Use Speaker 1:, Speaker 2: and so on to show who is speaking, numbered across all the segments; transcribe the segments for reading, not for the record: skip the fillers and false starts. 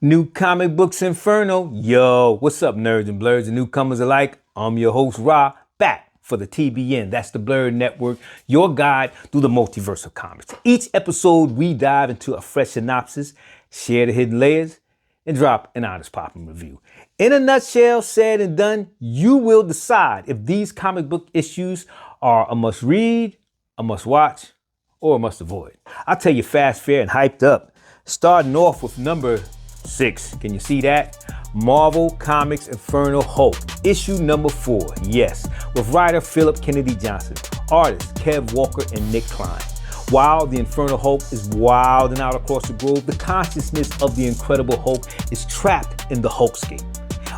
Speaker 1: New Comic Books Inferno. Yo, what's up, nerds and blurs and newcomers alike? I'm your host, Ra, back for the TBN. That's the Blurred Network, your guide through the multiverse of comics. Each episode, we dive into a fresh synopsis, share the hidden layers, and drop an honest popping review. In a nutshell, said and done, you will decide if these comic book issues are a must read, a must watch, or a must avoid. I'll tell you fast, fair, and hyped up. Starting off with number 6. Can you see that? Marvel Comics Infernal Hulk, issue number 4. Yes, with writer Philip Kennedy Johnson, artists Kev Walker and Nick Klein. While the Infernal Hulk is wilding out across the globe, the consciousness of the Incredible Hulk is trapped in the Hulkscape,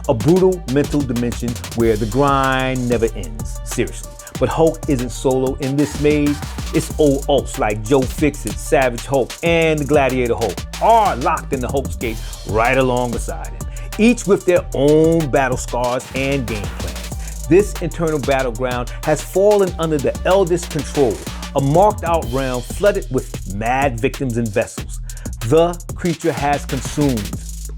Speaker 1: a brutal mental dimension where the grind never ends. Seriously. But Hulk isn't solo in this maze. It's old Hulks like Joe Fixit, Savage Hulk, and Gladiator Hulk are locked in the Hulkscape right along beside him, each with their own battle scars and game plans. This internal battleground has fallen under the eldest control, a marked out realm flooded with mad victims and vessels. The creature has consumed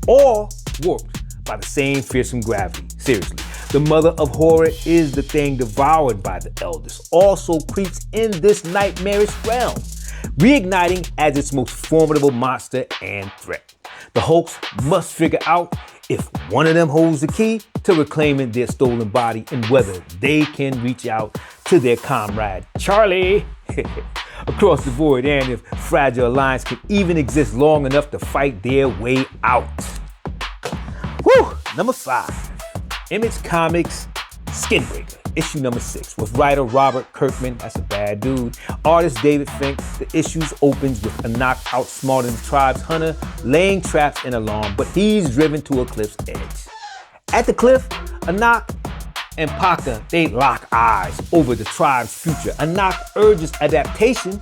Speaker 1: or warped by the same fearsome gravity. Seriously. The mother of horror is the thing devoured by the eldest, also creeps in this nightmarish realm, reigniting as its most formidable monster and threat. The Hulks must figure out if one of them holds the key to reclaiming their stolen body and whether they can reach out to their comrade Charlie across the void, and if Fragile Alliance can even exist long enough to fight their way out. Whew, number 5. Image Comics Skinbreaker, issue number 6, with writer Robert Kirkman, that's a bad dude, artist David Fink. The issues opens with Anak outsmarting the tribe's hunter, laying traps and alarm, but he's driven to a cliff's edge. At the cliff, Anak and Paka, they lock eyes over the tribe's future. Anak urges adaptation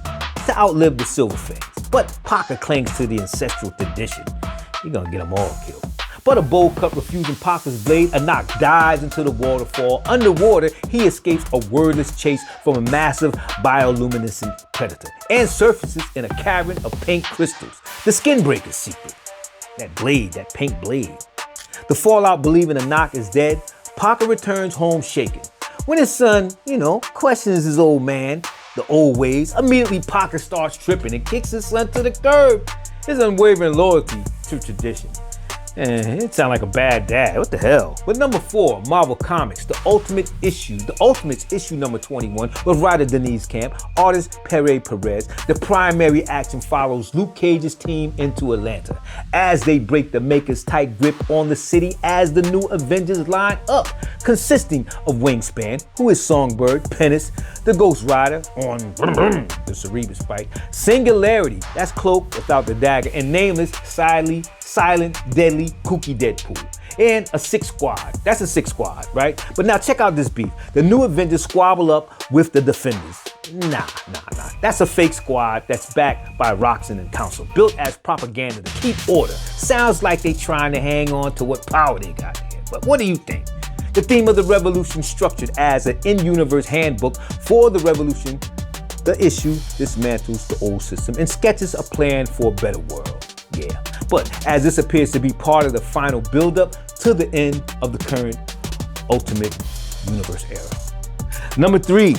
Speaker 1: to outlive the Silver Fangs, but Paka clings to the ancestral tradition. You're gonna get them all killed. But a bold cut refusing Paka's blade, Anak dives into the waterfall. Underwater, he escapes a wordless chase from a massive bioluminescent predator and surfaces in a cavern of pink crystals. The Skinbreaker secret. That blade, that pink blade. The Fallout believing Anak is dead, Paka returns home shaken. When his son, questions his old man, the old ways, immediately Paka starts tripping and kicks his son to the curb. His unwavering loyalty to tradition. It sounds like a bad dad. What the hell? But number 4, Marvel Comics, The Ultimates issue number 21, with writer Denise Camp, artist Pere Perez. The primary action follows Luke Cage's team into Atlanta as they break the Maker's tight grip on the city as the new Avengers line up, consisting of Wingspan, who is Songbird, Penis, the Ghost Rider on the Cerebus fight, Singularity, that's Cloak without the dagger, and Nameless, Silent, Deadly, Kooky Deadpool. And a 6 squad. That's a 6 squad, right? But now check out this beef. The new Avengers squabble up with the Defenders. Nah. That's a fake squad that's backed by Roxxon and Council, built as propaganda to keep order. Sounds like they trying to hang on to what power they got here. But what do you think? The theme of the revolution, structured as an in-universe handbook for the revolution, the issue dismantles the old system and sketches a plan for a better world. Yeah. But as this appears to be part of the final build-up to the end of the current Ultimate Universe era. Number 3,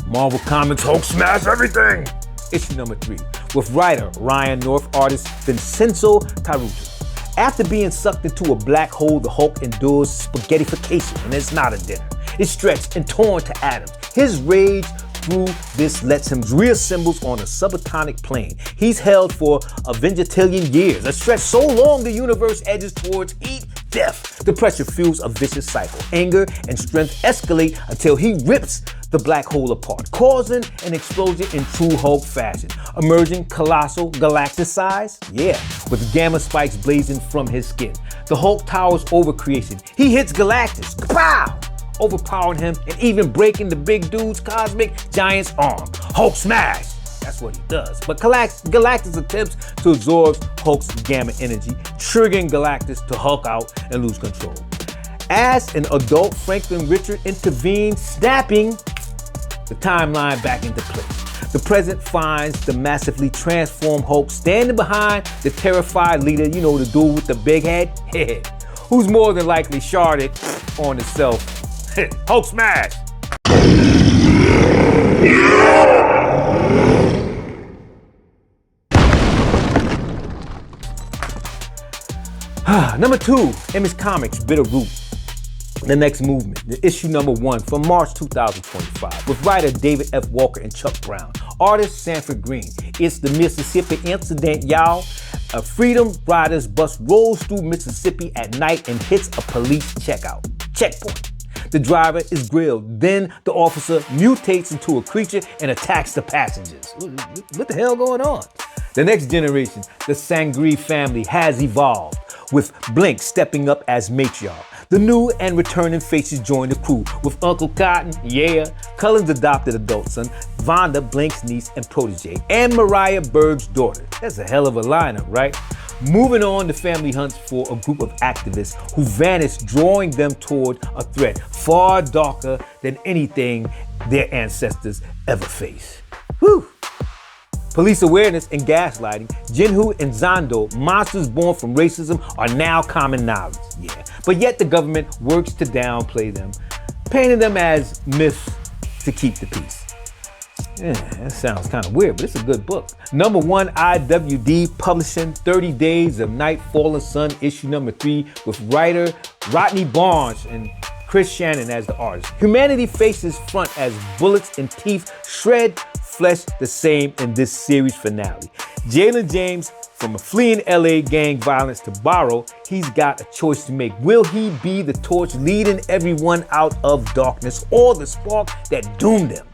Speaker 1: Marvel Comics Hulk Smash Everything, issue number 3, with writer Ryan North, artist Vincenzo Taruto. After being sucked into a black hole, the Hulk endures spaghettification, and it's not a dinner. It's stretched and torn to atoms. His rage through this lets him reassemble on a subatomic plane. He's held for a vengetillion years, a stretch so long the universe edges towards heat, death. The pressure fuels a vicious cycle. Anger and strength escalate until he rips the black hole apart, causing an explosion in true Hulk fashion, emerging colossal galactic size, with gamma spikes blazing from his skin. The Hulk towers over creation. He hits Galactus, kapow! Overpowering him and even breaking the big dude's cosmic giant's arm. Hulk smash! That's what he does. But Galactus attempts to absorb Hulk's gamma energy, triggering Galactus to Hulk out and lose control. As an adult, Franklin Richard intervenes, snapping the timeline back into place. The present finds the massively transformed Hulk standing behind the terrified leader, you know, the dude with the big head, who's more than likely sharded on himself. Hulk smash! Number 2, Image Comics' Bitter Root. The Next Movement, the issue number 1 from March 2025, with writer David F. Walker and Chuck Brown, artist Sanford Green. It's the Mississippi incident, y'all. A Freedom Riders bus rolls through Mississippi at night and hits a police checkpoint. The driver is grilled. Then the officer mutates into a creature and attacks the passengers. What the hell going on? The Next Generation, the Sangri family has evolved, with Blink stepping up as matriarch. The new and returning faces join the crew, with Uncle Cotton, Cullen's adopted adult son, Vonda, Blink's niece and protege, and Mariah Berg's daughter. That's a hell of a lineup, right? Moving on, the family hunts for a group of activists who vanish, drawing them toward a threat far darker than anything their ancestors ever faced. Whew! Police awareness and gaslighting, Jinhu and Zando, monsters born from racism, are now common knowledge. But yet the government works to downplay them, painting them as myths to keep the peace. That sounds kind of weird, but it's a good book. Number 1, IWD Publishing, 30 Days of Night, Fallen Sun, issue number 3, with writer Rodney Barnes and Chris Shannon as the artist. Humanity faces front as bullets and teeth shred flesh the same in this series finale. Jalen James, from a fleeing LA gang violence to borrow, he's got a choice to make. Will he be the torch leading everyone out of darkness, or the spark that doomed them?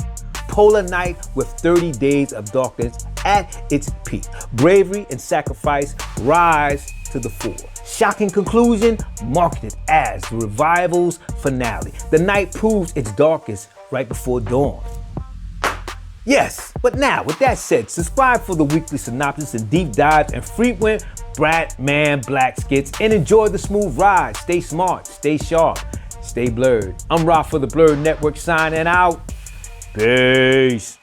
Speaker 1: Polar Night with 30 Days of Darkness at its peak. Bravery and sacrifice rise to the fore. Shocking conclusion, marketed as the revival's finale. The night proves its darkest right before dawn. Yes, but now, with that said, subscribe for the weekly synopsis and deep dives and frequent Batman Black skits, and enjoy the smooth ride. Stay smart, stay sharp, stay blurred. I'm Ra for the Blurred Network, signing out. Peace.